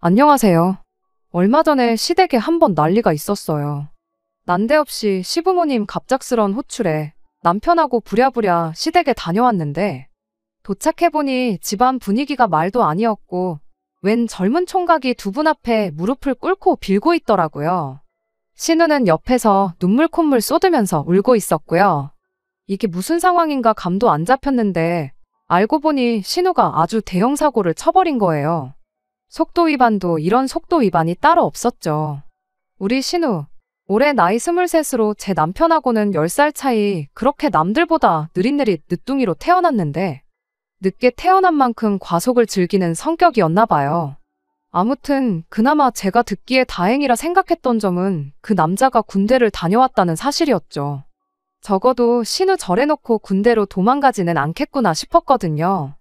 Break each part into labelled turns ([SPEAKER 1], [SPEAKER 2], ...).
[SPEAKER 1] 안녕하세요. 얼마 전에 시댁에 한번 난리가 있었어요. 난데없이 시부모님 갑작스런 호출에 남편하고 부랴부랴 시댁에 다녀왔는데 도착해보니 집안 분위기가 말도 아니었고 웬 젊은 총각이 두 분 앞에 무릎을 꿇고 빌고 있더라고요. 신우는 옆에서 눈물 콧물 쏟으면서 울고 있었고요. 이게 무슨 상황인가 감도 안 잡혔는데 알고 보니 신우가 아주 대형 사고를 쳐버린 거예요. 속도 위반도 이런 속도 위반이 따로 없었죠. 우리 신우, 올해 나이 23으로 제 남편하고는 10살 차이, 그렇게 남들보다 느릿느릿 늦둥이로 태어났는데 늦게 태어난 만큼 과속을 즐기는 성격이었나 봐요. 아무튼 그나마 제가 듣기에 다행이라 생각했던 점은 그 남자가 군대를 다녀왔다는 사실이었죠. 적어도 신우 절해놓고 군대로 도망가지는 않겠구나 싶었거든요.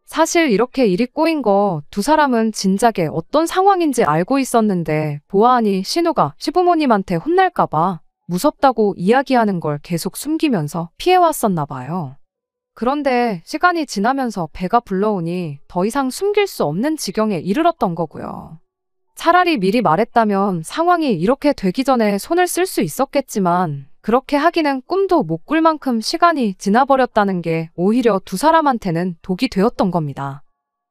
[SPEAKER 1] 사실 이렇게 일이 꼬인 거 두 사람은 진작에 어떤 상황인지 알고 있었는데 보아하니 신우가 시부모님한테 혼날까봐 무섭다고 이야기하는 걸 계속 숨기면서 피해왔었나 봐요. 그런데 시간이 지나면서 배가 불러오니 더 이상 숨길 수 없는 지경에 이르렀던 거고요. 차라리 미리 말했다면 상황이 이렇게 되기 전에 손을 쓸 수 있었겠지만 그렇게 하기는 꿈도 못 꿀 만큼 시간이 지나버렸다는 게 오히려 두 사람한테는 독이 되었던 겁니다.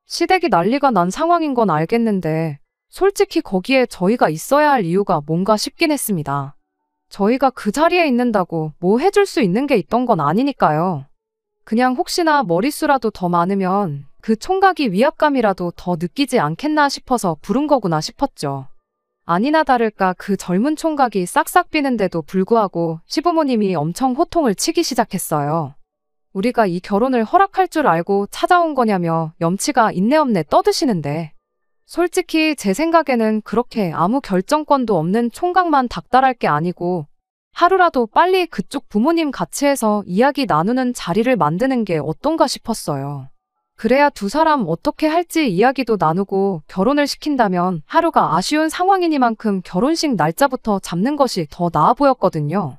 [SPEAKER 1] 시댁이 난리가 난 상황인 건 알겠는데 솔직히 거기에 저희가 있어야 할 이유가 뭔가 싶긴 했습니다. 저희가 그 자리에 있는다고 뭐 해줄 수 있는 게 있던 건 아니니까요. 그냥 혹시나 머릿수라도 더 많으면 그 총각이 위압감이라도 더 느끼지 않겠나 싶어서 부른 거구나 싶었죠. 아니나 다를까 그 젊은 총각이 싹싹 비는데도 불구하고 시부모님이 엄청 호통을 치기 시작했어요. 우리가 이 결혼을 허락할 줄 알고 찾아온 거냐며 염치가 있네 없네 떠드시는데 솔직히 제 생각에는 그렇게 아무 결정권도 없는 총각만 닥달할 게 아니고 하루라도 빨리 그쪽 부모님 같이 해서 이야기 나누는 자리를 만드는 게 어떤가 싶었어요. 그래야 두 사람 어떻게 할지 이야기도 나누고 결혼을 시킨다면 하루가 아쉬운 상황이니만큼 결혼식 날짜부터 잡는 것이 더 나아 보였거든요.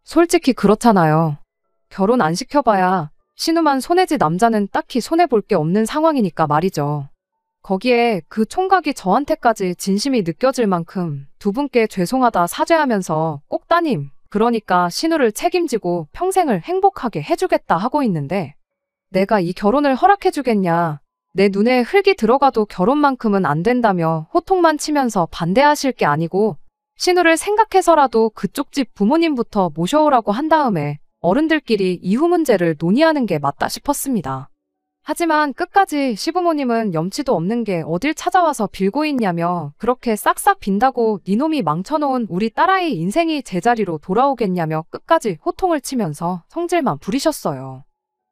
[SPEAKER 1] 솔직히 그렇잖아요. 결혼 안 시켜봐야 신우만 손해지 남자는 딱히 손해볼 게 없는 상황이니까 말이죠. 거기에 그 총각이 저한테까지 진심이 느껴질 만큼 두 분께 죄송하다 사죄하면서 꼭 따님, 그러니까 신우를 책임지고 평생을 행복하게 해주겠다 하고 있는데 내가 이 결혼을 허락해주겠냐, 내 눈에 흙이 들어가도 결혼만큼은 안 된다며 호통만 치면서 반대하실 게 아니고 신우를 생각해서라도 그쪽 집 부모님부터 모셔오라고 한 다음에 어른들끼리 이후 문제를 논의하는 게 맞다 싶었습니다. 하지만 끝까지 시부모님은 염치도 없는 게 어딜 찾아와서 빌고 있냐며 그렇게 싹싹 빈다고 니놈이 망쳐놓은 우리 딸아이 인생이 제자리로 돌아오겠냐며 끝까지 호통을 치면서 성질만 부리셨어요.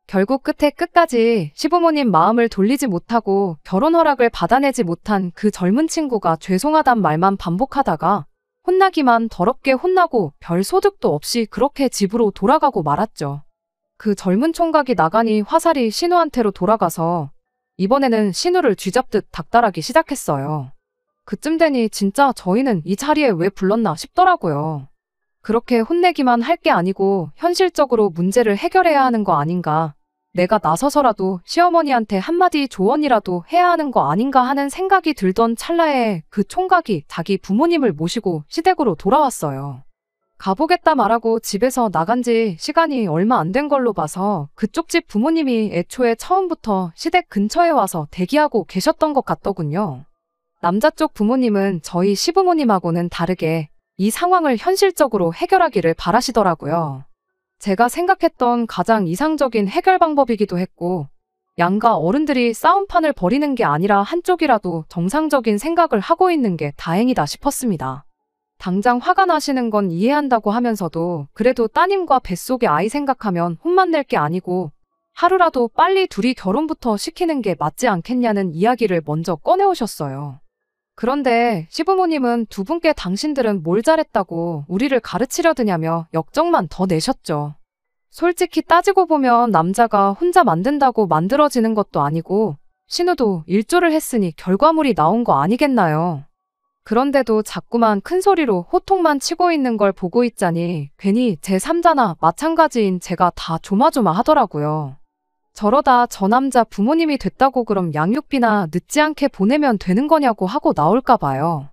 [SPEAKER 1] 결국 끝까지 시부모님 마음을 돌리지 못하고 결혼 허락을 받아내지 못한 그 젊은 친구가 죄송하단 말만 반복하다가 혼나기만 더럽게 혼나고 별 소득도 없이 그렇게 집으로 돌아가고 말았죠. 그 젊은 총각이 나가니 화살이 신우한테로 돌아가서 이번에는 신우를 쥐잡듯 닥달하기 시작했어요. 그쯤 되니 진짜 저희는 이 자리에 왜 불렀나 싶더라고요. 그렇게 혼내기만 할 게 아니고 현실적으로 문제를 해결해야 하는 거 아닌가, 내가 나서서라도 시어머니한테 한마디 조언이라도 해야 하는 거 아닌가 하는 생각이 들던 찰나에 그 총각이 자기 부모님을 모시고 시댁으로 돌아왔어요. 가보겠다 말하고 집에서 나간 지 시간이 얼마 안 된 걸로 봐서 그쪽 집 부모님이 애초에 처음부터 시댁 근처에 와서 대기하고 계셨던 것 같더군요. 남자 쪽 부모님은 저희 시부모님하고는 다르게 이 상황을 현실적으로 해결하기를 바라시더라고요. 제가 생각했던 가장 이상적인 해결 방법이기도 했고 양가 어른들이 싸움판을 벌이는 게 아니라 한쪽이라도 정상적인 생각을 하고 있는 게 다행이다 싶었습니다. 당장 화가 나시는 건 이해한다고 하면서도 그래도 따님과 뱃속의 아이 생각하면 혼만 낼 게 아니고 하루라도 빨리 둘이 결혼부터 시키는 게 맞지 않겠냐는 이야기를 먼저 꺼내오셨어요. 그런데 시부모님은 두 분께 당신들은 뭘 잘했다고 우리를 가르치려 드냐며 역정만 더 내셨죠. 솔직히 따지고 보면 남자가 혼자 만든다고 만들어지는 것도 아니고 신우도 일조를 했으니 결과물이 나온 거 아니겠나요. 그런데도 자꾸만 큰 소리로 호통만 치고 있는 걸 보고 있자니 괜히 제3자나 마찬가지인 제가 다 조마조마하더라고요. 저러다 저 남자 부모님이 됐다고 그럼 양육비나 늦지 않게 보내면 되는 거냐고 하고 나올까 봐요.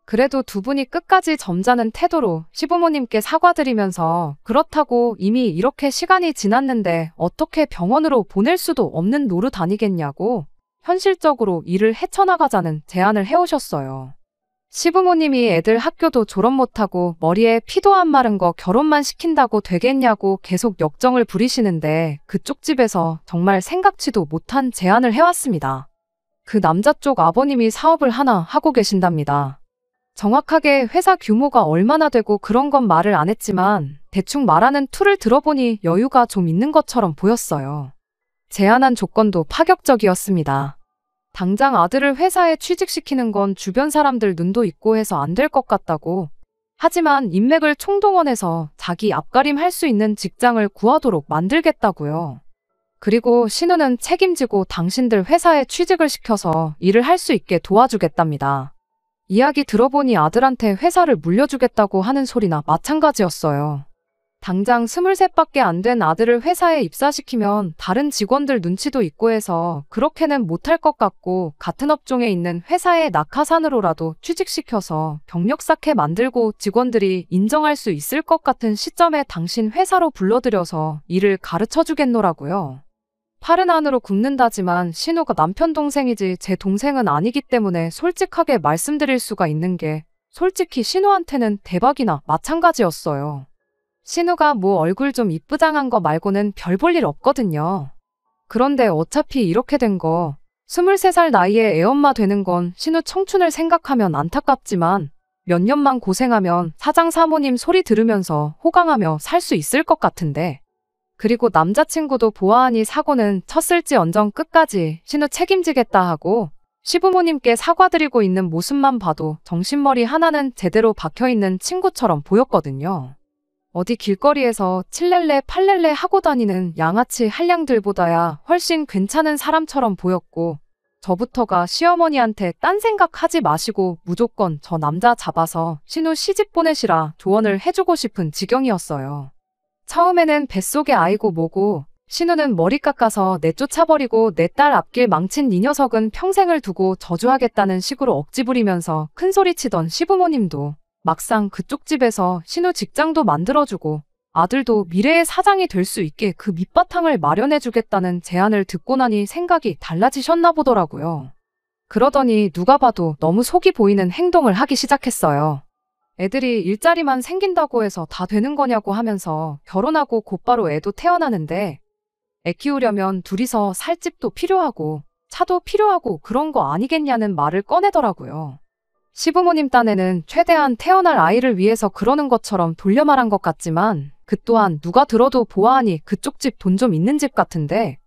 [SPEAKER 1] 그래도 두 분이 끝까지 점잖은 태도로 시부모님께 사과드리면서 그렇다고 이미 이렇게 시간이 지났는데 어떻게 병원으로 보낼 수도 없는 노릇 아니겠냐고 현실적으로 일을 헤쳐나가자는 제안을 해오셨어요. 시부모님이 애들 학교도 졸업 못하고 머리에 피도 안 마른 거 결혼만 시킨다고 되겠냐고 계속 역정을 부리시는데 그쪽 집에서 정말 생각지도 못한 제안을 해왔습니다. 그 남자 쪽 아버님이 사업을 하나 하고 계신답니다. 정확하게 회사 규모가 얼마나 되고 그런 건 말을 안 했지만 대충 말하는 투를 들어보니 여유가 좀 있는 것처럼 보였어요. 제안한 조건도 파격적이었습니다. 당장 아들을 회사에 취직시키는 건 주변 사람들 눈도 있고 해서 안 될 것 같다고. 하지만 인맥을 총동원해서 자기 앞가림 할 수 있는 직장을 구하도록 만들겠다고요. 그리고 신우는 책임지고 당신들 회사에 취직을 시켜서 일을 할 수 있게 도와주겠답니다. 이야기 들어보니 아들한테 회사를 물려주겠다고 하는 소리나 마찬가지였어요. 당장 23밖에 안 된 아들을 회사에 입사시키면 다른 직원들 눈치도 있고 해서 그렇게는 못할 것 같고 같은 업종에 있는 회사의 낙하산으로라도 취직시켜서 경력 쌓게 만들고 직원들이 인정할 수 있을 것 같은 시점에 당신 회사로 불러들여서 일을 가르쳐 주겠노라고요. 팔은 안으로 굽는다지만 신우가 남편 동생이지 제 동생은 아니기 때문에 솔직하게 말씀드릴 수가 있는 게 솔직히 신우한테는 대박이나 마찬가지였어요. 신우가 뭐 얼굴 좀 이쁘장한 거 말고는 별 볼 일 없거든요. 그런데 어차피 이렇게 된 거 23살 나이에 애엄마 되는 건 신우 청춘을 생각하면 안타깝지만 몇 년만 고생하면 사장 사모님 소리 들으면서 호강하며 살 수 있을 것 같은데 그리고 남자친구도 보아하니 사고는 쳤을지언정 끝까지 신우 책임지겠다 하고 시부모님께 사과드리고 있는 모습만 봐도 정신머리 하나는 제대로 박혀있는 친구처럼 보였거든요. 어디 길거리에서 칠렐레 팔렐레 하고 다니는 양아치 한량들보다야 훨씬 괜찮은 사람처럼 보였고 저부터가 시어머니한테 딴 생각하지 마시고 무조건 저 남자 잡아서 신우 시집 보내시라 조언을 해주고 싶은 지경이었어요. 처음에는 뱃속에 아이고 뭐고 신우는 머리 깎아서 내쫓아버리고 내 딸 앞길 망친 이 녀석은 평생을 두고 저주하겠다는 식으로 억지 부리면서 큰소리치던 시부모님도 막상 그쪽 집에서 신우 직장도 만들어주고 아들도 미래의 사장이 될 수 있게 그 밑바탕을 마련해주겠다는 제안을 듣고 나니 생각이 달라지셨나 보더라고요. 그러더니 누가 봐도 너무 속이 보이는 행동을 하기 시작했어요. 애들이 일자리만 생긴다고 해서 다 되는 거냐고 하면서 결혼하고 곧바로 애도 태어나는데 애 키우려면 둘이서 살 집도 필요하고 차도 필요하고 그런 거 아니겠냐는 말을 꺼내더라고요. 시부모님 딴에는 최대한 태어날 아이를 위해서 그러는 것처럼 돌려 말한 것 같지만 그 또한 누가 들어도 보아하니 그쪽 집 돈 좀 있는 집 같은데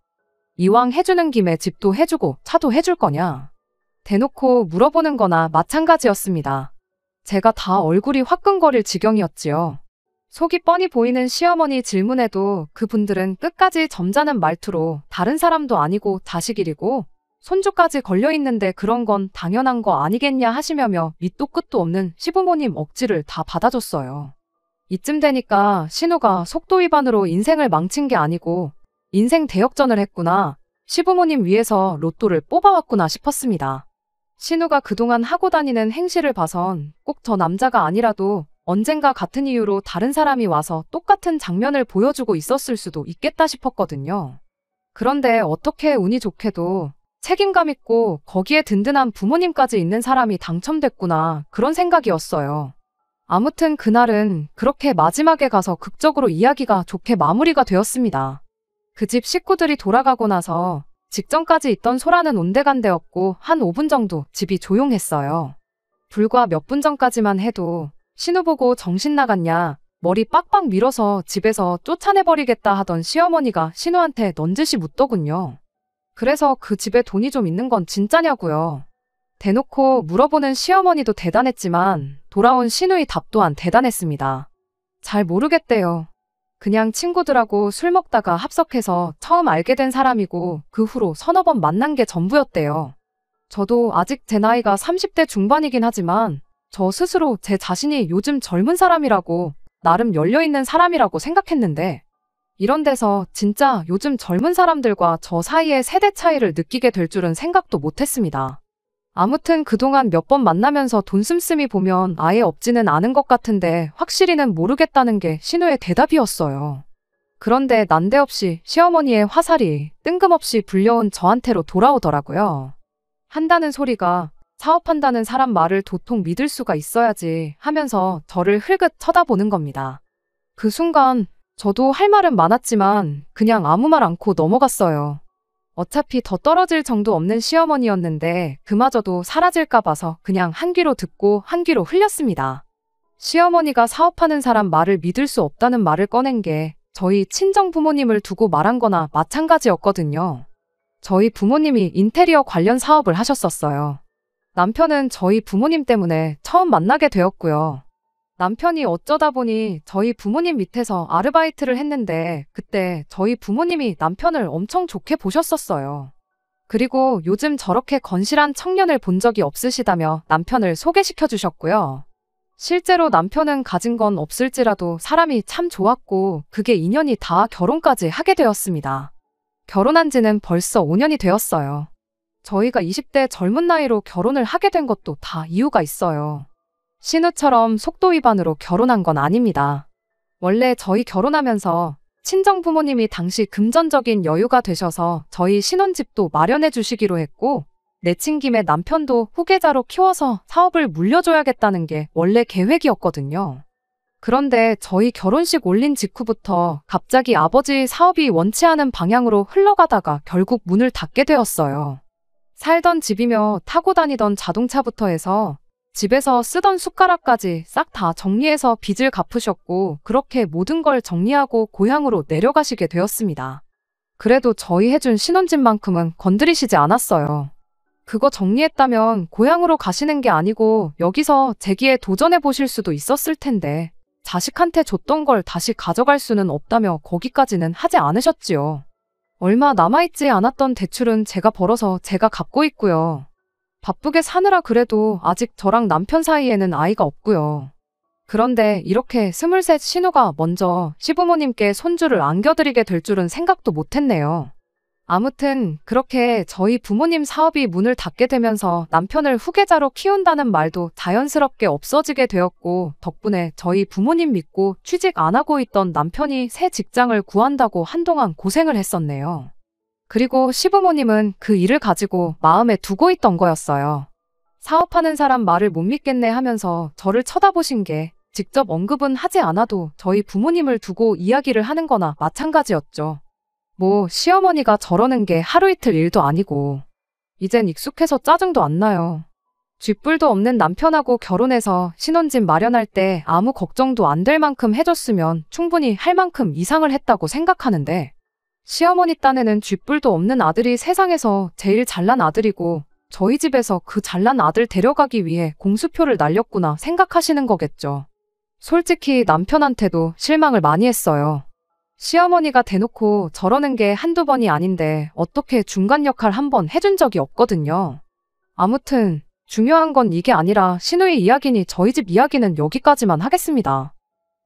[SPEAKER 1] 이왕 해주는 김에 집도 해주고 차도 해줄 거냐. 대놓고 물어보는 거나 마찬가지였습니다. 제가 다 얼굴이 화끈거릴 지경이었지요. 속이 뻔히 보이는 시어머니 질문에도 그분들은 끝까지 점잖은 말투로 다른 사람도 아니고 자식이고 손주까지 걸려있는데 그런 건 당연한 거 아니겠냐 하시며며 밑도 끝도 없는 시부모님 억지를 다 받아줬어요. 이쯤 되니까 신우가 속도 위반으로 인생을 망친 게 아니고 인생 대역전을 했구나. 시부모님 위해서 로또를 뽑아왔구나 싶었습니다. 신우가 그동안 하고 다니는 행실을 봐선 꼭 저 남자가 아니라도 언젠가 같은 이유로 다른 사람이 와서 똑같은 장면을 보여주고 있었을 수도 있겠다 싶었거든요. 그런데 어떻게 운이 좋게도 책임감 있고 거기에 든든한 부모님까지 있는 사람이 당첨됐구나 그런 생각이었어요. 아무튼 그날은 그렇게 마지막에 가서 극적으로 이야기가 좋게 마무리가 되었습니다. 그 집 식구들이 돌아가고 나서 직전까지 있던 소란은 온데간데없고 한 5분 정도 집이 조용했어요. 불과 몇 분 전까지만 해도 신우 보고 정신 나갔냐, 머리 빡빡 밀어서 집에서 쫓아내버리겠다 하던 시어머니가 신우한테 넌지시 묻더군요. 그래서 그 집에 돈이 좀 있는 건 진짜냐고요. 대놓고 물어보는 시어머니도 대단했지만 돌아온 신우의 답 또한 대단했습니다. 잘 모르겠대요. 그냥 친구들하고 술 먹다가 합석해서 처음 알게 된 사람이고 그 후로 서너 번 만난 게 전부였대요. 저도 아직 제 나이가 30대 중반이긴 하지만 저 스스로 제 자신이 요즘 젊은 사람이라고 나름 열려있는 사람이라고 생각했는데 이런 데서 진짜 요즘 젊은 사람들과 저 사이의 세대 차이를 느끼게 될 줄은 생각도 못했습니다. 아무튼 그동안 몇 번 만나면서 돈 씀씀이 보면 아예 없지는 않은 것 같은데 확실히는 모르겠다는 게 신우의 대답이었어요. 그런데 난데없이 시어머니의 화살이 뜬금없이 불려온 저한테로 돌아오더라고요. 한다는 소리가 사업한다는 사람 말을 도통 믿을 수가 있어야지 하면서 저를 흘긋 쳐다보는 겁니다. 그 순간 저도 할 말은 많았지만 그냥 아무 말 않고 넘어갔어요. 어차피 더 떨어질 정도 없는 시어머니였는데 그마저도 사라질까 봐서 그냥 한 귀로 듣고 한 귀로 흘렸습니다. 시어머니가 사업하는 사람 말을 믿을 수 없다는 말을 꺼낸 게 저희 친정 부모님을 두고 말한 거나 마찬가지였거든요. 저희 부모님이 인테리어 관련 사업을 하셨었어요. 남편은 저희 부모님 때문에 처음 만나게 되었고요. 남편이 어쩌다 보니 저희 부모님 밑에서 아르바이트를 했는데 그때 저희 부모님이 남편을 엄청 좋게 보셨었어요. 그리고 요즘 저렇게 건실한 청년을 본 적이 없으시다며 남편을 소개시켜 주셨고요. 실제로 남편은 가진 건 없을지라도 사람이 참 좋았고 그게 인연이 다 결혼까지 하게 되었습니다. 결혼한 지는 벌써 5년이 되었어요. 저희가 20대 젊은 나이로 결혼을 하게 된 것도 다 이유가 있어요. 신우처럼 속도 위반으로 결혼한 건 아닙니다. 원래 저희 결혼하면서 친정 부모님이 당시 금전적인 여유가 되셔서 저희 신혼집도 마련해 주시기로 했고 내친 김에 남편도 후계자로 키워서 사업을 물려줘야겠다는 게 원래 계획이었거든요. 그런데 저희 결혼식 올린 직후부터 갑자기 아버지 사업이 원치 않은 방향으로 흘러가다가 결국 문을 닫게 되었어요. 살던 집이며 타고 다니던 자동차부터 해서 집에서 쓰던 숟가락까지 싹 다 정리해서 빚을 갚으셨고 그렇게 모든 걸 정리하고 고향으로 내려가시게 되었습니다. 그래도 저희 해준 신혼집만큼은 건드리시지 않았어요. 그거 정리했다면 고향으로 가시는 게 아니고 여기서 재기에 도전해 보실 수도 있었을 텐데 자식한테 줬던 걸 다시 가져갈 수는 없다며 거기까지는 하지 않으셨지요. 얼마 남아있지 않았던 대출은 제가 벌어서 제가 갚고 있고요. 바쁘게 사느라 그래도 아직 저랑 남편 사이에는 아이가 없고요. 그런데 이렇게 23 신우가 먼저 시부모님께 손주를 안겨드리게 될 줄은 생각도 못했네요. 아무튼 그렇게 저희 부모님 사업이 문을 닫게 되면서 남편을 후계자로 키운다는 말도 자연스럽게 없어지게 되었고 덕분에 저희 부모님 믿고 취직 안 하고 있던 남편이 새 직장을 구한다고 한동안 고생을 했었네요. 그리고 시부모님은 그 일을 가지고 마음에 두고 있던 거였어요. 사업하는 사람 말을 못 믿겠네 하면서 저를 쳐다보신 게 직접 언급은 하지 않아도 저희 부모님을 두고 이야기를 하는 거나 마찬가지였죠. 뭐 시어머니가 저러는 게 하루 이틀 일도 아니고 이젠 익숙해서 짜증도 안 나요. 쥐뿔도 없는 남편하고 결혼해서 신혼집 마련할 때 아무 걱정도 안 될 만큼 해줬으면 충분히 할 만큼 이상을 했다고 생각하는데 시어머니 딴에는 쥐뿔도 없는 아들이 세상에서 제일 잘난 아들이고 저희 집에서 그 잘난 아들 데려가기 위해 공수표를 날렸구나 생각하시는 거겠죠. 솔직히 남편한테도 실망을 많이 했어요. 시어머니가 대놓고 저러는 게 한두 번이 아닌데 어떻게 중간 역할 한 번 해준 적이 없거든요. 아무튼 중요한 건 이게 아니라 신우의 이야기니 저희 집 이야기는 여기까지만 하겠습니다.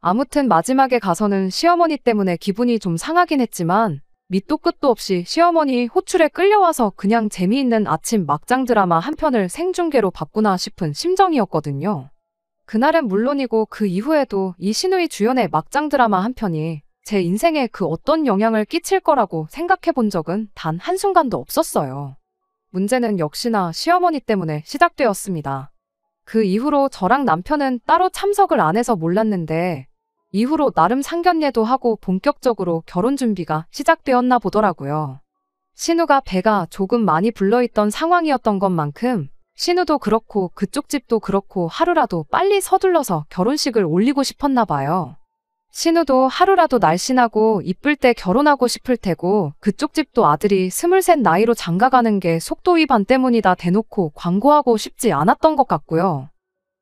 [SPEAKER 1] 아무튼 마지막에 가서는 시어머니 때문에 기분이 좀 상하긴 했지만 밑도 끝도 없이 시어머니 호출에 끌려와서 그냥 재미있는 아침 막장 드라마 한 편을 생중계로 봤구나 싶은 심정이었거든요. 그날은 물론이고 그 이후에도 이 신우이 주연의 막장 드라마 한 편이 제 인생에 그 어떤 영향을 끼칠 거라고 생각해 본 적은 단 한순간도 없었어요. 문제는 역시나 시어머니 때문에 시작되었습니다. 그 이후로 저랑 남편은 따로 참석을 안 해서 몰랐는데 이후로 나름 상견례도 하고 본격적으로 결혼 준비가 시작되었나 보더라고요. 신우가 배가 조금 많이 불러있던 상황이었던 것만큼 신우도 그렇고 그쪽 집도 그렇고 하루라도 빨리 서둘러서 결혼식을 올리고 싶었나 봐요. 신우도 하루라도 날씬하고 이쁠 때 결혼하고 싶을 테고 그쪽 집도 아들이 23 나이로 장가가는 게 속도 위반 때문이다 대놓고 광고하고 싶지 않았던 것 같고요.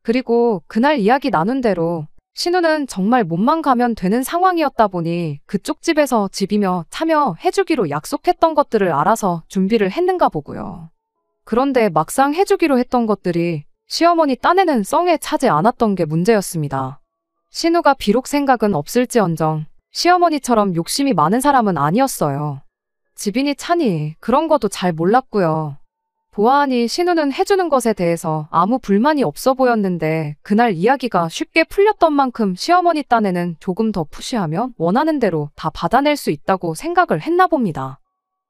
[SPEAKER 1] 그리고 그날 이야기 나눈 대로 신우는 정말 몸만 가면 되는 상황이었다 보니 그쪽 집에서 집이며 차며 해주기로 약속했던 것들을 알아서 준비를 했는가 보고요. 그런데 막상 해주기로 했던 것들이 시어머니 딴에는 썽에 차지 않았던 게 문제였습니다. 신우가 비록 생각은 없을지언정 시어머니처럼 욕심이 많은 사람은 아니었어요. 집이니 차니 그런 것도 잘 몰랐고요. 보아하니 신우는 해주는 것에 대해서 아무 불만이 없어 보였는데 그날 이야기가 쉽게 풀렸던 만큼 시어머니 딴에는 조금 더 푸시하면 원하는 대로 다 받아낼 수 있다고 생각을 했나 봅니다.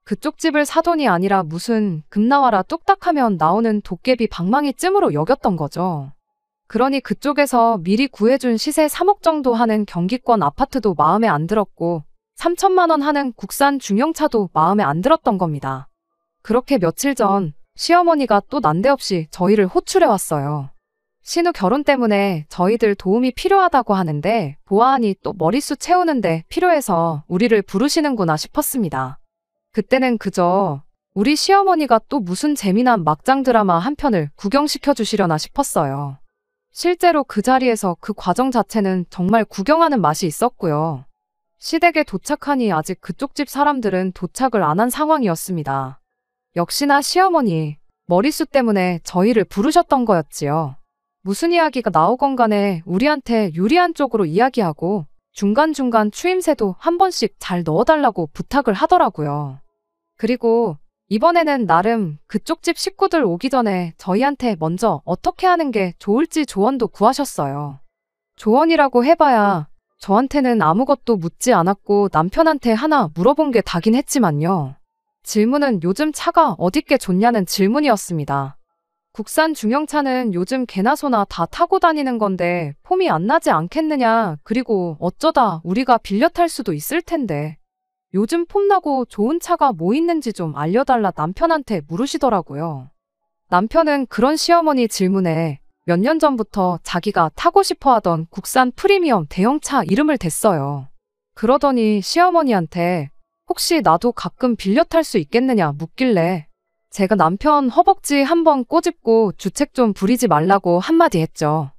[SPEAKER 1] 그쪽 집을 사돈이 아니라 무슨 금 나와라 뚝딱하면 나오는 도깨비 방망이 쯤으로 여겼던 거죠. 그러니 그쪽에서 미리 구해준 시세 3억 정도 하는 경기권 아파트도 마음에 안 들었고 3천만 원 하는 국산 중형차도 마음에 안 들었던 겁니다. 그렇게 며칠 전 시어머니가 또 난데없이 저희를 호출해 왔어요. 신우 결혼 때문에 저희들 도움이 필요하다고 하는데 보아하니 또 머릿수 채우는데 필요해서 우리를 부르시는구나 싶었습니다. 그때는 그저 우리 시어머니가 또 무슨 재미난 막장 드라마 한 편을 구경시켜 주시려나 싶었어요. 실제로 그 자리에서 그 과정 자체는 정말 구경하는 맛이 있었고요. 시댁에 도착하니 아직 그쪽 집 사람들은 도착을 안 한 상황이었습니다. 역시나 시어머니, 머릿수 때문에 저희를 부르셨던 거였지요. 무슨 이야기가 나오건 간에 우리한테 유리한 쪽으로 이야기하고 중간중간 추임새도 한 번씩 잘 넣어달라고 부탁을 하더라고요. 그리고 이번에는 나름 그쪽 집 식구들 오기 전에 저희한테 먼저 어떻게 하는 게 좋을지 조언도 구하셨어요. 조언이라고 해봐야 저한테는 아무것도 묻지 않았고 남편한테 하나 물어본 게 다긴 했지만요. 질문은 요즘 차가 어딨게 좋냐는 질문이었습니다. 국산 중형차는 요즘 개나 소나 다 타고 다니는 건데 폼이 안 나지 않겠느냐. 그리고 어쩌다 우리가 빌려 탈 수도 있을 텐데 요즘 폼나고 좋은 차가 뭐 있는지 좀 알려달라 남편한테 물으시더라고요. 남편은 그런 시어머니 질문에 몇 년 전부터 자기가 타고 싶어 하던 국산 프리미엄 대형차 이름을 댔어요. 그러더니 시어머니한테 혹시 나도 가끔 빌려 탈 수 있겠느냐 묻길래 제가 남편 허벅지 한번 꼬집고 주책 좀 부리지 말라고 한마디 했죠.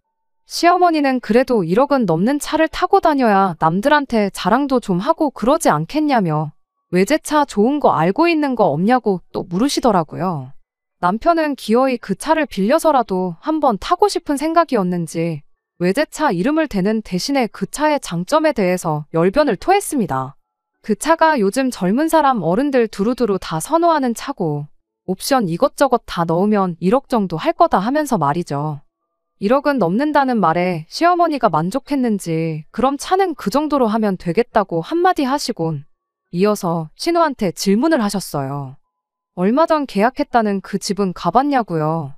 [SPEAKER 1] 시어머니는 그래도 1억은 넘는 차를 타고 다녀야 남들한테 자랑도 좀 하고 그러지 않겠냐며 외제차 좋은 거 알고 있는 거 없냐고 또 물으시더라고요. 남편은 기어이 그 차를 빌려서라도 한번 타고 싶은 생각이었는지 외제차 이름을 대는 대신에 그 차의 장점에 대해서 열변을 토했습니다. 그 차가 요즘 젊은 사람 어른들 두루두루 다 선호하는 차고 옵션 이것저것 다 넣으면 1억 정도 할 거다 하면서 말이죠. 1억은 넘는다는 말에 시어머니가 만족했는지 그럼 차는 그 정도로 하면 되겠다고 한마디 하시곤 이어서 신우한테 질문을 하셨어요. 얼마 전 계약했다는 그 집은 가봤냐고요.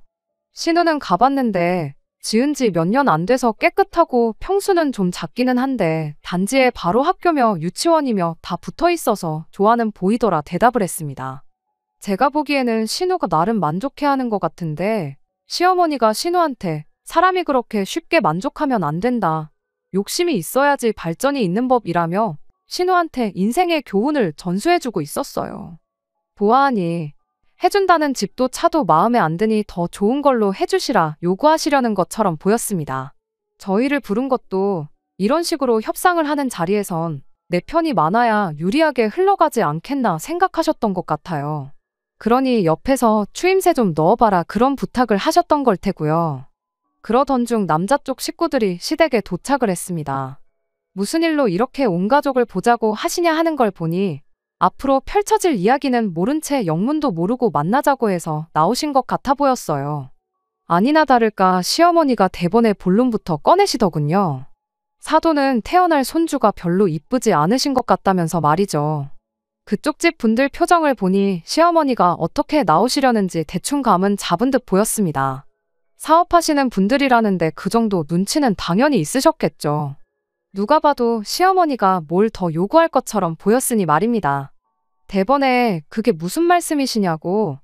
[SPEAKER 1] 신우는 가봤는데 지은 지 몇 년 안 돼서 깨끗하고 평수는 좀 작기는 한데 단지에 바로 학교며 유치원이며 다 붙어 있어서 좋아는 보이더라 대답을 했습니다. 제가 보기에는 신우가 나름 만족해하는 것 같은데 시어머니가 신우한테 사람이 그렇게 쉽게 만족하면 안 된다. 욕심이 있어야지 발전이 있는 법이라며 신우한테 인생의 교훈을 전수해주고 있었어요. 보아하니 해준다는 집도 차도 마음에 안 드니 더 좋은 걸로 해주시라 요구하시려는 것처럼 보였습니다. 저희를 부른 것도 이런 식으로 협상을 하는 자리에선 내 편이 많아야 유리하게 흘러가지 않겠나 생각하셨던 것 같아요. 그러니 옆에서 추임새 좀 넣어봐라 그런 부탁을 하셨던 걸 테고요. 그러던 중 남자 쪽 식구들이 시댁에 도착을 했습니다. 무슨 일로 이렇게 온 가족을 보자고 하시냐 하는 걸 보니 앞으로 펼쳐질 이야기는 모른 채 영문도 모르고 만나자고 해서 나오신 것 같아 보였어요. 아니나 다를까 시어머니가 대본의 본론부터 꺼내시더군요. 사돈은 태어날 손주가 별로 이쁘지 않으신 것 같다면서 말이죠. 그쪽 집 분들 표정을 보니 시어머니가 어떻게 나오시려는지 대충 감은 잡은 듯 보였습니다. 사업하시는 분들이라는데 그 정도 눈치는 당연히 있으셨겠죠. 누가 봐도 시어머니가 뭘 더 요구할 것처럼 보였으니 말입니다. 대번에 그게 무슨 말씀이시냐고.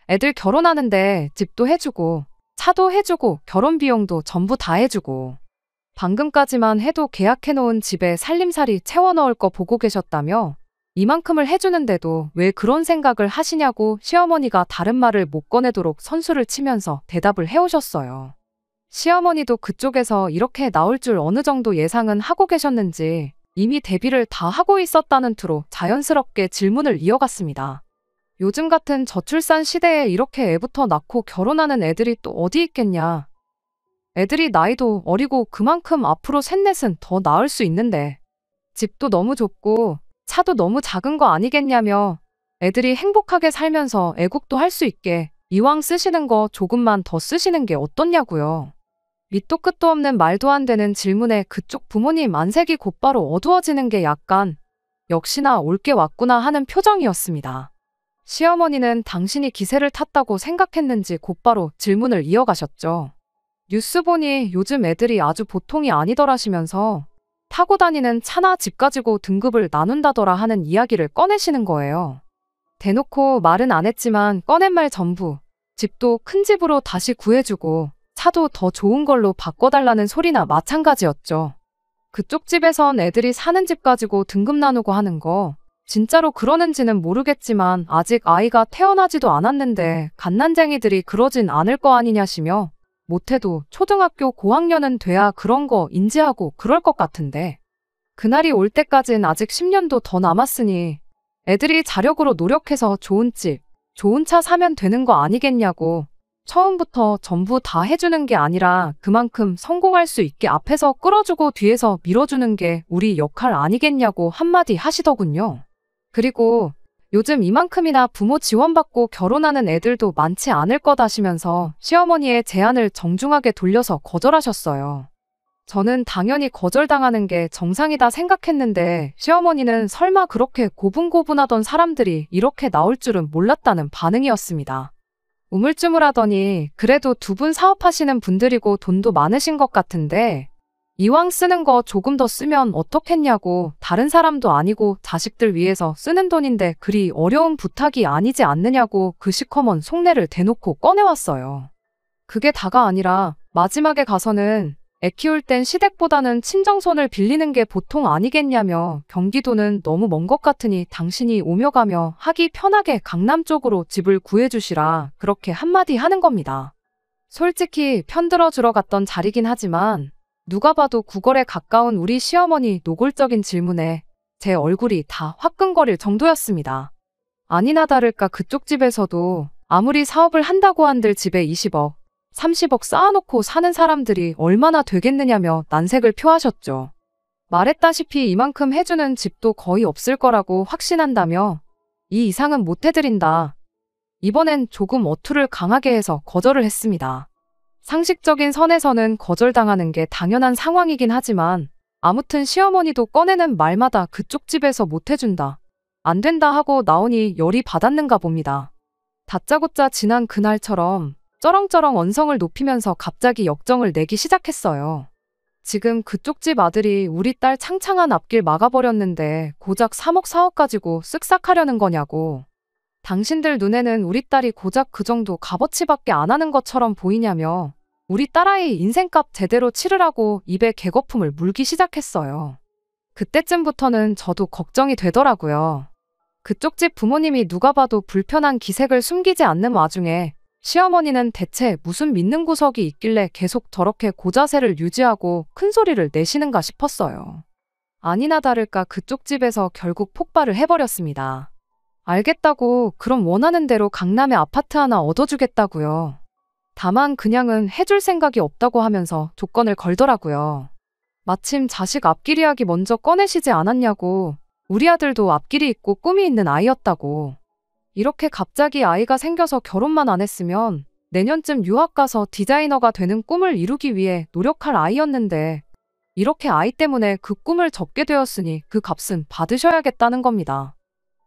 [SPEAKER 1] 애들 결혼하는데 집도 해주고 차도 해주고 결혼 비용도 전부 다 해주고 방금까지만 해도 계약해놓은 집에 살림살이 채워넣을 거 보고 계셨다며 이만큼을 해주는데도 왜 그런 생각을 하시냐고 시어머니가 다른 말을 못 꺼내도록 선수를 치면서 대답을 해오셨어요. 시어머니도 그쪽에서 이렇게 나올 줄 어느 정도 예상은 하고 계셨는지 이미 대비를 다 하고 있었다는 투로 자연스럽게 질문을 이어갔습니다. 요즘 같은 저출산 시대에 이렇게 애부터 낳고 결혼하는 애들이 또 어디 있겠냐. 애들이 나이도 어리고 그만큼 앞으로 셋넷은 더 낳을 수 있는데 집도 너무 좁고 차도 너무 작은 거 아니겠냐며 애들이 행복하게 살면서 애국도 할 수 있게 이왕 쓰시는 거 조금만 더 쓰시는 게 어떻냐고요. 밑도 끝도 없는 말도 안 되는 질문에 그쪽 부모님 안색이 곧바로 어두워지는 게 약간 역시나 올 게 왔구나 하는 표정이었습니다. 시어머니는 당신이 기세를 탔다고 생각했는지 곧바로 질문을 이어가셨죠. 뉴스 보니 요즘 애들이 아주 보통이 아니더라시면서 타고 다니는 차나 집 가지고 등급을 나눈다더라 하는 이야기를 꺼내시는 거예요. 대놓고 말은 안 했지만 꺼낸 말 전부 집도 큰 집으로 다시 구해주고 차도 더 좋은 걸로 바꿔달라는 소리나 마찬가지였죠. 그쪽 집에선 애들이 사는 집 가지고 등급 나누고 하는 거 진짜로 그러는지는 모르겠지만 아직 아이가 태어나지도 않았는데 갓난쟁이들이 그러진 않을 거 아니냐시며 못해도 초등학교 고학년은 돼야 그런 거 인지하고 그럴 것 같은데 그날이 올 때까진 아직 10년도 더 남았으니 애들이 자력으로 노력해서 좋은 집, 좋은 차 사면 되는 거 아니겠냐고 처음부터 전부 다 해주는 게 아니라 그만큼 성공할 수 있게 앞에서 끌어주고 뒤에서 밀어주는 게 우리 역할 아니겠냐고 한마디 하시더군요. 그리고 요즘 이만큼이나 부모 지원받고 결혼하는 애들도 많지 않을 거다시면서 시어머니의 제안을 정중하게 돌려서 거절하셨어요. 저는 당연히 거절당하는 게 정상이다 생각했는데 시어머니는 설마 그렇게 고분고분하던 사람들이 이렇게 나올 줄은 몰랐다는 반응이었습니다. 우물쭈물하더니 그래도 두 분 사업하시는 분들이고 돈도 많으신 것 같은데 이왕 쓰는 거 조금 더 쓰면 어떻겠냐고 다른 사람도 아니고 자식들 위해서 쓰는 돈인데 그리 어려운 부탁이 아니지 않느냐고 그 시커먼 속내를 대놓고 꺼내왔어요. 그게 다가 아니라 마지막에 가서는 애 키울 땐 시댁보다는 친정손을 빌리는 게 보통 아니겠냐며 경기도는 너무 먼 것 같으니 당신이 오며 가며 하기 편하게 강남 쪽으로 집을 구해주시라 그렇게 한마디 하는 겁니다. 솔직히 편들어주러 갔던 자리긴 하지만 누가 봐도 구걸에 가까운 우리 시어머니 노골적인 질문에 제 얼굴이 다 화끈거릴 정도였습니다. 아니나 다를까 그쪽 집에서도 아무리 사업을 한다고 한들 집에 20억, 30억 쌓아놓고 사는 사람들이 얼마나 되겠느냐며 난색을 표하셨죠. 말했다시피 이만큼 해주는 집도 거의 없을 거라고 확신한다며 이 이상은 못 해드린다. 이번엔 조금 어투를 강하게 해서 거절을 했습니다. 상식적인 선에서는 거절당하는 게 당연한 상황이긴 하지만 아무튼 시어머니도 꺼내는 말마다 그쪽 집에서 못 해준다. 안 된다 하고 나오니 열이 받았는가 봅니다. 다짜고짜 지난 그날처럼 쩌렁쩌렁 언성을 높이면서 갑자기 역정을 내기 시작했어요. 지금 그쪽 집 아들이 우리 딸 창창한 앞길 막아버렸는데 고작 3억 4억 가지고 쓱싹 하려는 거냐고. 당신들 눈에는 우리 딸이 고작 그 정도 값어치밖에 안 하는 것처럼 보이냐며 우리 딸아이 인생값 제대로 치르라고 입에 개거품을 물기 시작했어요. 그때쯤부터는 저도 걱정이 되더라고요. 그쪽 집 부모님이 누가 봐도 불편한 기색을 숨기지 않는 와중에 시어머니는 대체 무슨 믿는 구석이 있길래 계속 저렇게 고자세를 유지하고 큰 소리를 내시는가 싶었어요. 아니나 다를까 그쪽 집에서 결국 폭발을 해버렸습니다. 알겠다고 그럼 원하는 대로 강남에 아파트 하나 얻어주겠다고요. 다만 그냥은 해줄 생각이 없다고 하면서 조건을 걸더라고요. 마침 자식 앞길 이야기 먼저 꺼내시지 않았냐고. 우리 아들도 앞길이 있고 꿈이 있는 아이였다고. 이렇게 갑자기 아이가 생겨서 결혼만 안 했으면 내년쯤 유학 가서 디자이너가 되는 꿈을 이루기 위해 노력할 아이였는데 이렇게 아이 때문에 그 꿈을 접게 되었으니 그 값은 받으셔야겠다는 겁니다.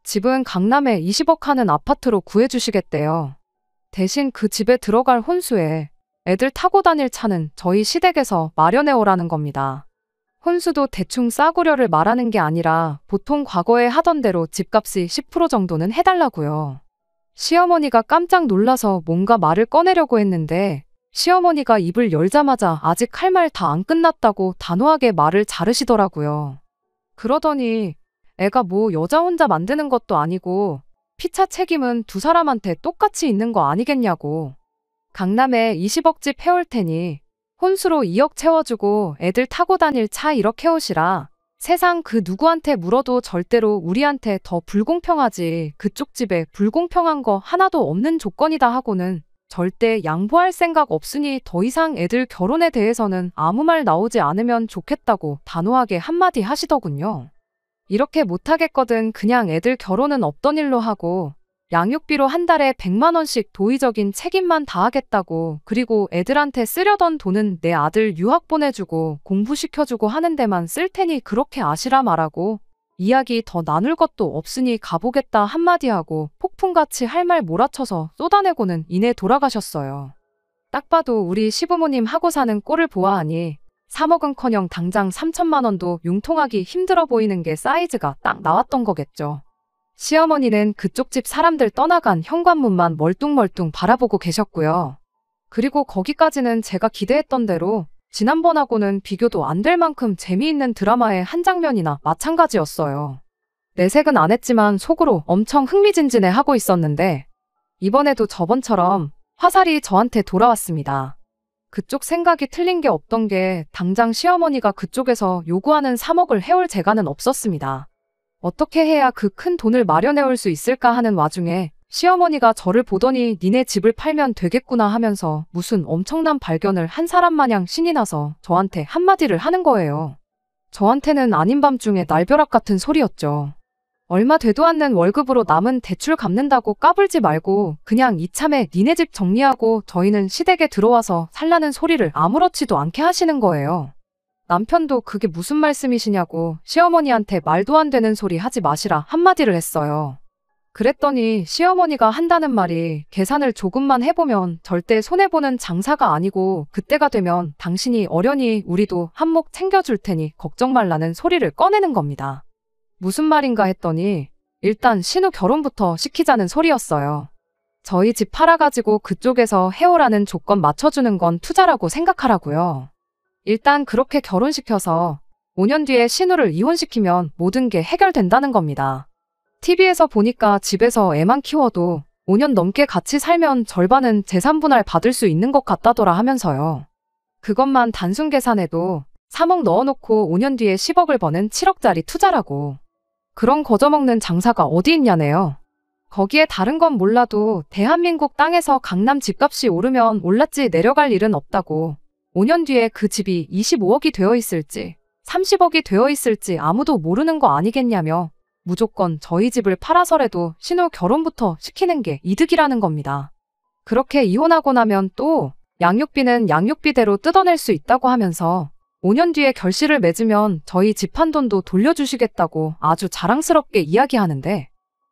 [SPEAKER 1] 집은 강남에 20억 하는 아파트로 구해주시겠대요. 대신 그 집에 들어갈 혼수에 애들 타고 다닐 차는 저희 시댁에서 마련해오라는 겁니다. 혼수도 대충 싸구려를 말하는 게 아니라 보통 과거에 하던 대로 집값이 10% 정도는 해달라고요. 시어머니가 깜짝 놀라서 뭔가 말을 꺼내려고 했는데 시어머니가 입을 열자마자 아직 할 말 다 안 끝났다고 단호하게 말을 자르시더라고요. 그러더니 애가 뭐 여자 혼자 만드는 것도 아니고 피차 책임은 두 사람한테 똑같이 있는 거 아니겠냐고. 강남에 20억 집 해올 테니 혼수로 2억 채워주고 애들 타고 다닐 차 1억 해오시라. 세상 그 누구한테 물어도 절대로 우리한테 더 불공평하지. 그쪽 집에 불공평한 거 하나도 없는 조건이다 하고는 절대 양보할 생각 없으니 더 이상 애들 결혼에 대해서는 아무 말 나오지 않으면 좋겠다고 단호하게 한마디 하시더군요. 이렇게 못하겠거든 그냥 애들 결혼은 없던 일로 하고 양육비로 한 달에 100만 원씩 도의적인 책임만 다하겠다고 그리고 애들한테 쓰려던 돈은 내 아들 유학 보내주고 공부시켜주고 하는 데만 쓸 테니 그렇게 아시라 말하고 이야기 더 나눌 것도 없으니 가보겠다 한마디 하고 폭풍같이 할 말 몰아쳐서 쏟아내고는 이내 돌아가셨어요. 딱 봐도 우리 시부모님 하고 사는 꼴을 보아하니 3억은커녕 당장 3천만 원도 융통하기 힘들어 보이는 게 사이즈가 딱 나왔던 거겠죠. 시어머니는 그쪽 집 사람들 떠나간 현관문만 멀뚱멀뚱 바라보고 계셨고요. 그리고 거기까지는 제가 기대했던 대로 지난번하고는 비교도 안 될 만큼 재미있는 드라마의 한 장면이나 마찬가지였어요. 내색은 안 했지만 속으로 엄청 흥미진진해 하고 있었는데 이번에도 저번처럼 화살이 저한테 돌아왔습니다. 그쪽 생각이 틀린 게 없던 게 당장 시어머니가 그쪽에서 요구하는 3억을 해올 재간은 없었습니다. 어떻게 해야 그 큰 돈을 마련해올 수 있을까 하는 와중에 시어머니가 저를 보더니 니네 집을 팔면 되겠구나 하면서 무슨 엄청난 발견을 한 사람 마냥 신이 나서 저한테 한마디를 하는 거예요. 저한테는 아닌 밤중에 날벼락 같은 소리였죠. 얼마 되도 않는 월급으로 남은 대출 갚는다고 까불지 말고 그냥 이참에 니네 집 정리하고 저희는 시댁에 들어와서 살라는 소리를 아무렇지도 않게 하시는 거예요. 남편도 그게 무슨 말씀이시냐고 시어머니한테 말도 안 되는 소리 하지 마시라 한마디를 했어요. 그랬더니 시어머니가 한다는 말이 계산을 조금만 해보면 절대 손해보는 장사가 아니고 그때가 되면 당신이 어련히 우리도 한몫 챙겨줄 테니 걱정 말라는 소리를 꺼내는 겁니다. 무슨 말인가 했더니 일단 신우 결혼부터 시키자는 소리였어요. 저희 집 팔아가지고 그쪽에서 해오라는 조건 맞춰주는 건 투자라고 생각하라고요. 일단 그렇게 결혼시켜서 5년 뒤에 신우를 이혼시키면 모든 게 해결된다는 겁니다. TV에서 보니까 집에서 애만 키워도 5년 넘게 같이 살면 절반은 재산분할 받을 수 있는 것 같다더라 하면서요. 그것만 단순 계산해도 3억 넣어놓고 5년 뒤에 10억을 버는 7억짜리 투자라고. 그런 거저먹는 장사가 어디 있냐네요. 거기에 다른 건 몰라도 대한민국 땅에서 강남 집값이 오르면 올랐지 내려갈 일은 없다고. 5년 뒤에 그 집이 25억이 되어 있을지 30억이 되어 있을지 아무도 모르는 거 아니겠냐며 무조건 저희 집을 팔아서라도 신우 결혼부터 시키는 게 이득이라는 겁니다. 그렇게 이혼하고 나면 또 양육비는 양육비대로 뜯어낼 수 있다고 하면서 5년 뒤에 결실을 맺으면 저희 집 한 돈도 돌려주시겠다고 아주 자랑스럽게 이야기하는데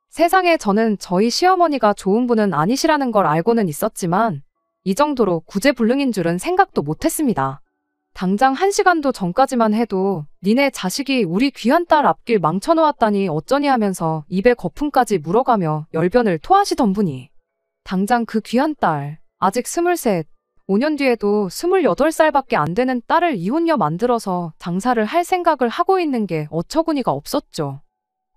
[SPEAKER 1] 세상에 저는 저희 시어머니가 좋은 분은 아니시라는 걸 알고는 있었지만 이 정도로 구제불능인 줄은 생각도 못했습니다. 당장 1시간도 전까지만 해도 니네 자식이 우리 귀한 딸 앞길 망쳐놓았다니 어쩌니 하면서 입에 거품까지 물어가며 열변을 토하시던 분이 당장 그 귀한 딸 아직 23, 5년 뒤에도 28살밖에 안 되는 딸을 이혼녀 만들어서 장사를 할 생각을 하고 있는 게 어처구니가 없었죠.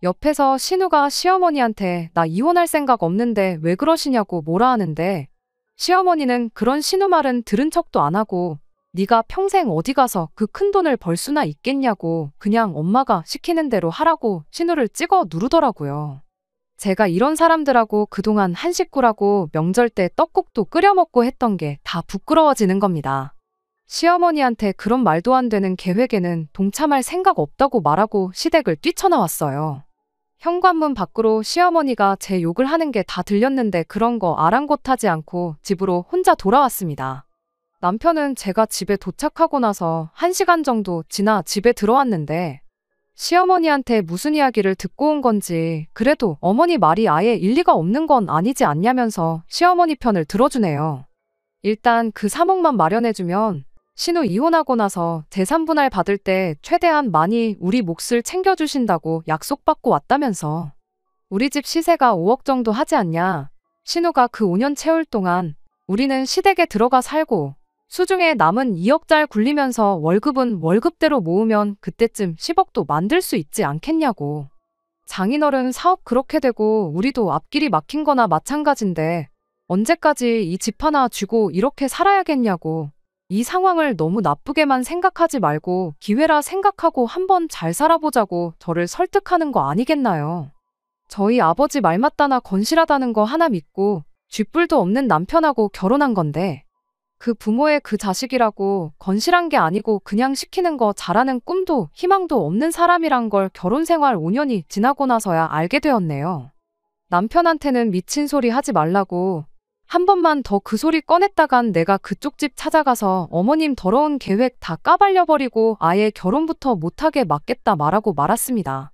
[SPEAKER 1] 옆에서 신우가 시어머니한테 나 이혼할 생각 없는데 왜 그러시냐고 뭐라 하는데 시어머니는 그런 신우 말은 들은 척도 안 하고 네가 평생 어디 가서 그 큰 돈을 벌 수나 있겠냐고 그냥 엄마가 시키는 대로 하라고 신우를 찍어 누르더라고요. 제가 이런 사람들하고 그동안 한 식구라고 명절 때 떡국도 끓여 먹고 했던 게 다 부끄러워지는 겁니다. 시어머니한테 그런 말도 안 되는 계획에는 동참할 생각 없다고 말하고 시댁을 뛰쳐나왔어요. 현관문 밖으로 시어머니가 제 욕을 하는 게 다 들렸는데 그런 거 아랑곳하지 않고 집으로 혼자 돌아왔습니다. 남편은 제가 집에 도착하고 나서 1시간 정도 지나 집에 들어왔는데 시어머니한테 무슨 이야기를 듣고 온 건지 그래도 어머니 말이 아예 일리가 없는 건 아니지 않냐면서 시어머니 편을 들어주네요. 일단 그 3억만 마련해주면 신우 이혼하고 나서 재산분할 받을 때 최대한 많이 우리 몫을 챙겨주신다고 약속받고 왔다면서 우리 집 시세가 5억 정도 하지 않냐. 신우가 그 5년 채울 동안 우리는 시댁에 들어가 살고 수중에 남은 2억짜리 굴리면서 월급은 월급대로 모으면 그때쯤 10억도 만들 수 있지 않겠냐고. 장인어른 사업 그렇게 되고 우리도 앞길이 막힌 거나 마찬가지인데 언제까지 이 집 하나 쥐고 이렇게 살아야겠냐고. 이 상황을 너무 나쁘게만 생각하지 말고 기회라 생각하고 한번 잘 살아보자고 저를 설득하는 거 아니겠나요. 저희 아버지 말 맞다나 건실하다는 거 하나 믿고 쥐뿔도 없는 남편하고 결혼한 건데 그 부모의 그 자식이라고 건실한 게 아니고 그냥 시키는 거 잘하는 꿈도 희망도 없는 사람이란 걸 결혼 생활 5년이 지나고 나서야 알게 되었네요. 남편한테는 미친 소리 하지 말라고 한 번만 더 그 소리 꺼냈다간 내가 그쪽 집 찾아가서 어머님 더러운 계획 다 까발려버리고 아예 결혼부터 못하게 막겠다 말하고 말았습니다.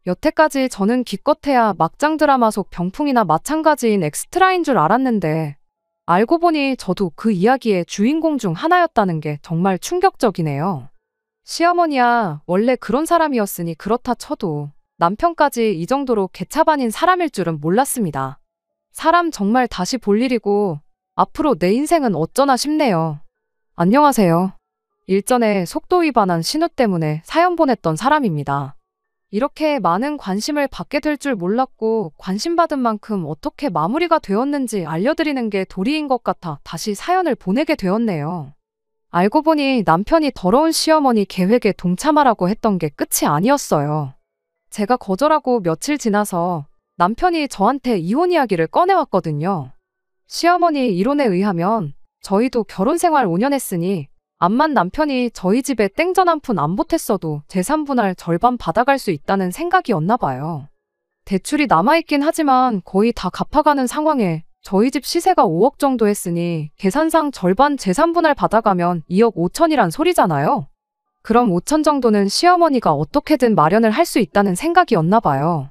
[SPEAKER 1] 여태까지 저는 기껏해야 막장 드라마 속 병풍이나 마찬가지인 엑스트라인 줄 알았는데 알고 보니 저도 그 이야기의 주인공 중 하나였다는 게 정말 충격적이네요. 시어머니야, 원래 그런 사람이었으니 그렇다 쳐도 남편까지 이 정도로 개차반인 사람일 줄은 몰랐습니다. 사람 정말 다시 볼 일이고 앞으로 내 인생은 어쩌나 싶네요. 안녕하세요. 일전에 속도 위반한 신호 때문에 사연 보냈던 사람입니다. 이렇게 많은 관심을 받게 될 줄 몰랐고 관심받은 만큼 어떻게 마무리가 되었는지 알려드리는 게 도리인 것 같아 다시 사연을 보내게 되었네요. 알고 보니 남편이 더러운 시어머니 계획에 동참하라고 했던 게 끝이 아니었어요. 제가 거절하고 며칠 지나서 남편이 저한테 이혼 이야기를 꺼내왔거든요. 시어머니 이론에 의하면 저희도 결혼 생활 5년 했으니 암만 남편이 저희 집에 땡전 한 푼 안 보탰어도 재산 분할 절반 받아갈 수 있다는 생각이었나 봐요. 대출이 남아있긴 하지만 거의 다 갚아가는 상황에 저희 집 시세가 5억 정도 했으니 계산상 절반 재산 분할 받아가면 2억 5천이란 소리잖아요. 그럼 5천 정도는 시어머니가 어떻게든 마련을 할 수 있다는 생각이었나 봐요.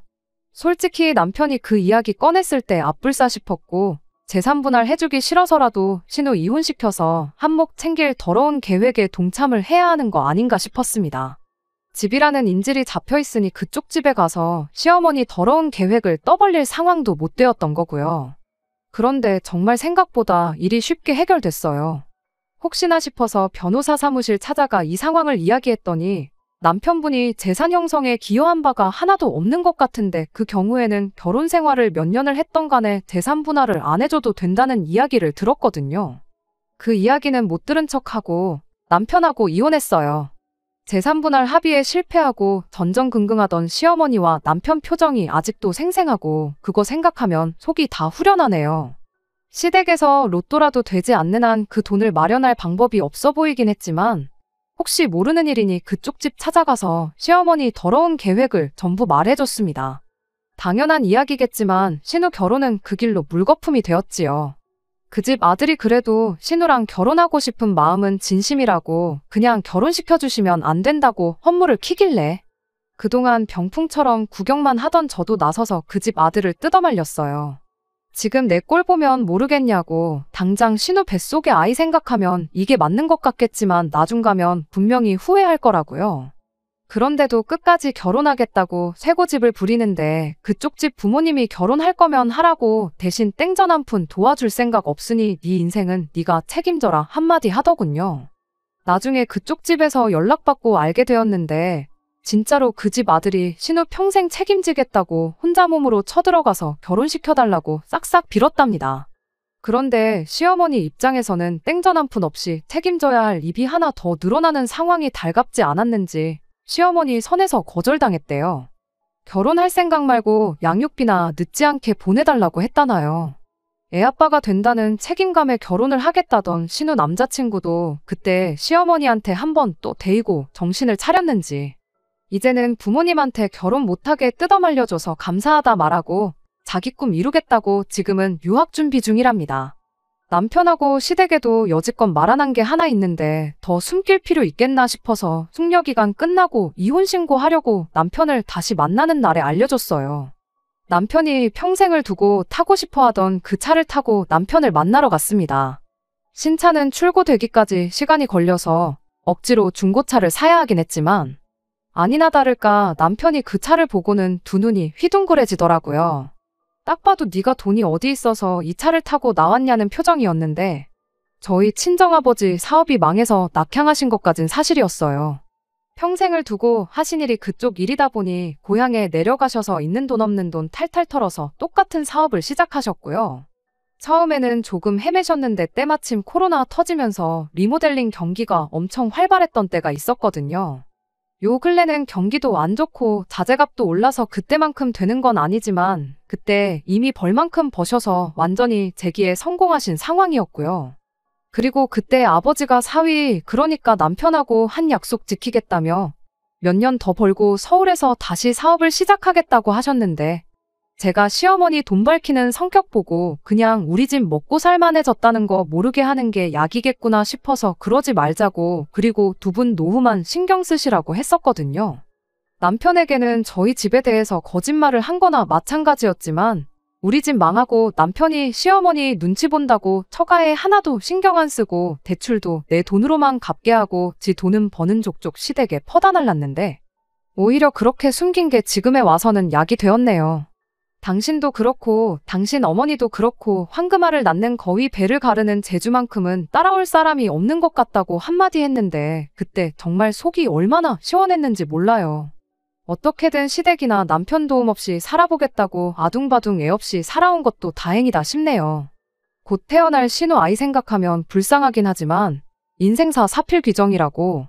[SPEAKER 1] 솔직히 남편이 그 이야기 꺼냈을 때 앞불싸 싶었고 재산 분할 해주기 싫어서라도 신우 이혼시켜서 한몫 챙길 더러운 계획에 동참을 해야 하는 거 아닌가 싶었습니다. 집이라는 인질이 잡혀있으니 그쪽 집에 가서 시어머니 더러운 계획을 떠벌릴 상황도 못 되었던 거고요. 그런데 정말 생각보다 일이 쉽게 해결됐어요. 혹시나 싶어서 변호사 사무실 찾아가 이 상황을 이야기했더니 남편분이 재산 형성에 기여한 바가 하나도 없는 것 같은데 그 경우에는 결혼 생활을 몇 년을 했던 간에 재산 분할을 안 해줘도 된다는 이야기를 들었거든요. 그 이야기는 못 들은 척하고 남편하고 이혼했어요. 재산 분할 합의에 실패하고 전전긍긍하던 시어머니와 남편 표정이 아직도 생생하고 그거 생각하면 속이 다 후련하네요. 시댁에서 로또라도 되지 않는 한 그 돈을 마련할 방법이 없어 보이긴 했지만 혹시 모르는 일이니 그쪽 집 찾아가서 시어머니 더러운 계획을 전부 말해줬습니다. 당연한 이야기겠지만 신우 결혼은 그 길로 물거품이 되었지요. 그 집 아들이 그래도 신우랑 결혼하고 싶은 마음은 진심이라고 그냥 결혼시켜주시면 안 된다고 헛물을 키길래 그동안 병풍처럼 구경만 하던 저도 나서서 그 집 아들을 뜯어말렸어요. 지금 내 꼴 보면 모르겠냐고 당장 신우 뱃속의 아이 생각하면 이게 맞는 것 같겠지만 나중 가면 분명히 후회할 거라고요. 그런데도 끝까지 결혼하겠다고 쇠고집을 부리는데 그쪽 집 부모님이 결혼할 거면 하라고 대신 땡전 한 푼 도와줄 생각 없으니 네 인생은 네가 책임져라 한마디 하더군요. 나중에 그쪽 집에서 연락받고 알게 되었는데 진짜로 그 집 아들이 신우 평생 책임지겠다고 혼자 몸으로 쳐들어가서 결혼시켜달라고 싹싹 빌었답니다. 그런데 시어머니 입장에서는 땡전 한 푼 없이 책임져야 할 입이 하나 더 늘어나는 상황이 달갑지 않았는지 시어머니 선에서 거절당했대요. 결혼할 생각 말고 양육비나 늦지 않게 보내달라고 했다나요. 애아빠가 된다는 책임감에 결혼을 하겠다던 신우 남자친구도 그때 시어머니한테 한번 또 데이고 정신을 차렸는지 이제는 부모님한테 결혼 못하게 뜯어말려줘서 감사하다 말하고 자기 꿈 이루겠다고 지금은 유학 준비 중이랍니다. 남편하고 시댁에도 여지껏 말 안 한 게 하나 있는데 더 숨길 필요 있겠나 싶어서 숙려기간 끝나고 이혼 신고하려고 남편을 다시 만나는 날에 알려줬어요. 남편이 평생을 두고 타고 싶어 하던 그 차를 타고 남편을 만나러 갔습니다. 신차는 출고되기까지 시간이 걸려서 억지로 중고차를 사야 하긴 했지만 아니나 다를까 남편이 그 차를 보고는 두 눈이 휘둥그레지더라고요. 딱 봐도 네가 돈이 어디 있어서 이 차를 타고 나왔냐는 표정이었는데 저희 친정아버지 사업이 망해서 낙향하신 것까진 사실이었어요. 평생을 두고 하신 일이 그쪽 일이다 보니 고향에 내려가셔서 있는 돈 없는 돈 탈탈 털어서 똑같은 사업을 시작하셨고요. 처음에는 조금 헤매셨는데 때마침 코로나 터지면서 리모델링 경기가 엄청 활발했던 때가 있었거든요. 요 근래는 경기도 안 좋고 자재값도 올라서 그때만큼 되는 건 아니지만 그때 이미 벌만큼 버셔서 완전히 재기에 성공하신 상황이었고요. 그리고 그때 아버지가 사위, 그러니까 남편하고 한 약속 지키겠다며 몇 년 더 벌고 서울에서 다시 사업을 시작하겠다고 하셨는데 제가 시어머니 돈 밝히는 성격 보고 그냥 우리 집 먹고 살만해졌다는 거 모르게 하는 게 약이겠구나 싶어서 그러지 말자고, 그리고 두 분 노후만 신경 쓰시라고 했었거든요. 남편에게는 저희 집에 대해서 거짓말을 한 거나 마찬가지였지만 우리 집 망하고 남편이 시어머니 눈치 본다고 처가에 하나도 신경 안 쓰고 대출도 내 돈으로만 갚게 하고 지 돈은 버는 족족 시댁에 퍼다 날랐는데 오히려 그렇게 숨긴 게 지금에 와서는 약이 되었네요. 당신도 그렇고 당신 어머니도 그렇고 황금알을 낳는 거위 배를 가르는 재주만큼은 따라올 사람이 없는 것 같다고 한마디 했는데 그때 정말 속이 얼마나 시원했는지 몰라요. 어떻게든 시댁이나 남편 도움 없이 살아보겠다고 아둥바둥 애 없이 살아온 것도 다행이다 싶네요. 곧 태어날 신우 아이 생각하면 불쌍하긴 하지만 인생사 사필귀정이라고.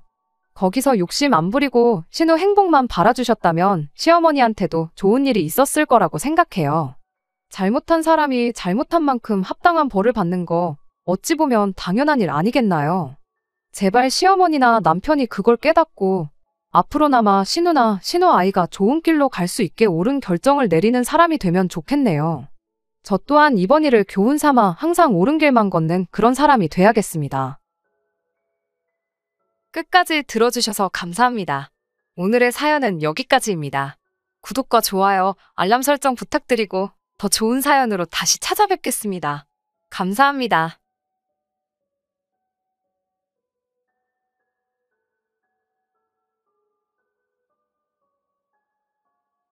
[SPEAKER 1] 거기서 욕심 안 부리고 신우 행복만 바라주셨다면 시어머니한테도 좋은 일이 있었을 거라고 생각해요. 잘못한 사람이 잘못한 만큼 합당한 벌을 받는 거 어찌 보면 당연한 일 아니겠나요? 제발 시어머니나 남편이 그걸 깨닫고 앞으로나마 신우나 신우 아이가 좋은 길로 갈 수 있게 옳은 결정을 내리는 사람이 되면 좋겠네요. 저 또한 이번 일을 교훈 삼아 항상 옳은 길만 걷는 그런 사람이 돼야겠습니다. 끝까지 들어주셔서 감사합니다. 오늘의 사연은 여기까지입니다. 구독과 좋아요, 알람 설정 부탁드리고 더 좋은 사연으로 다시 찾아뵙겠습니다. 감사합니다.